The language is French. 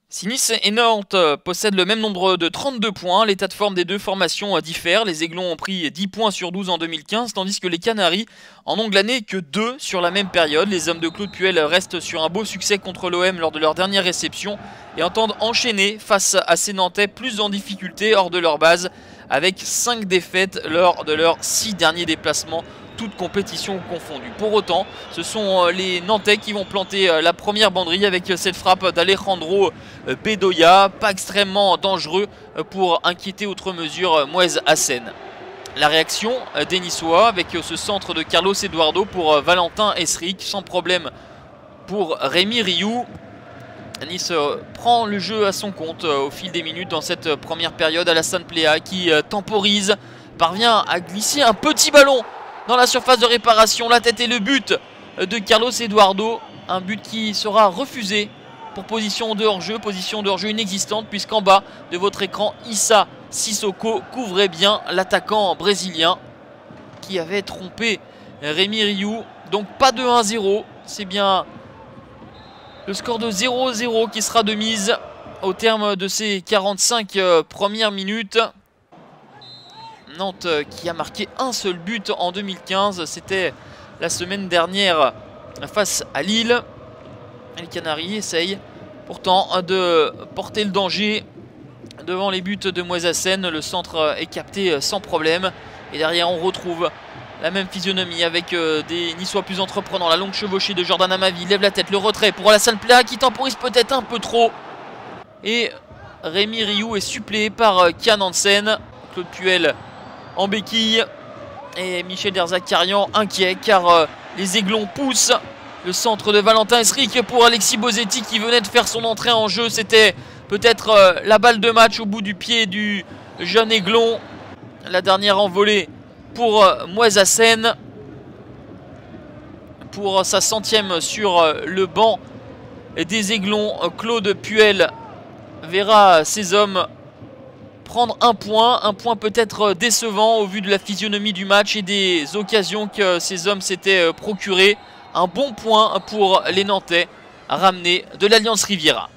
Si Nice et Nantes possèdent le même nombre de 32 points, l'état de forme des deux formations diffère. Les Aiglons ont pris 10 points sur 12 en 2015, tandis que les Canaries en ont glané que 2 sur la même période. Les hommes de Claude Puel restent sur un beau succès contre l'OM lors de leur dernière réception et entendent enchaîner face à ces Nantais plus en difficulté hors de leur base, avec 5 défaites lors de leurs 6 derniers déplacements, toutes compétitions confondues. Pour autant, ce sont les Nantais qui vont planter la première banderille avec cette frappe d'Alejandro Bedoya, pas extrêmement dangereux pour inquiéter outre mesure Moez Hassen. La réaction des Niçois avec ce centre de Carlos Eduardo pour Valentin Esric, sans problème pour Rémi Rioux. Nice prend le jeu à son compte au fil des minutes dans cette première période. Alassane Pléa qui temporise, parvient à glisser un petit ballon dans la surface de réparation. La tête et le but de Carlos Eduardo, un but qui sera refusé pour position de hors-jeu inexistante, puisqu'en bas de votre écran, Issa Sissoko couvrait bien l'attaquant brésilien qui avait trompé Rémi Rioux. Donc pas de 1-0, c'est bien le score de 0-0 qui sera de mise au terme de ces 45 premières minutes. Nantes qui a marqué un seul but en 2015, c'était la semaine dernière face à Lille. Les Canaries essayent pourtant de porter le danger devant les buts de Moez Hassen. Le centre est capté sans problème. Et derrière on retrouve la même physionomie avec des Niçois plus entreprenants. La longue chevauchée de Jordan Amavi, lève la tête, le retrait pour Alassane Pléa qui temporise peut-être un peu trop. Et Rémi Rioux est suppléé par Kian Hansen. Claude Puel en béquille et Michel Derzakarian inquiet car les Aiglons poussent. Le centre de Valentin Esric pour Alexis Bozetti qui venait de faire son entrée en jeu. C'était peut-être la balle de match au bout du pied du jeune Aiglon. La dernière envolée pour Moez Hassen pour sa 100e sur le banc des Aiglons. Claude Puel verra ses hommes prendre un point peut-être décevant au vu de la physionomie du match et des occasions que ces hommes s'étaient procurées. Un bon point pour les Nantais ramenés de l'Alliance Riviera.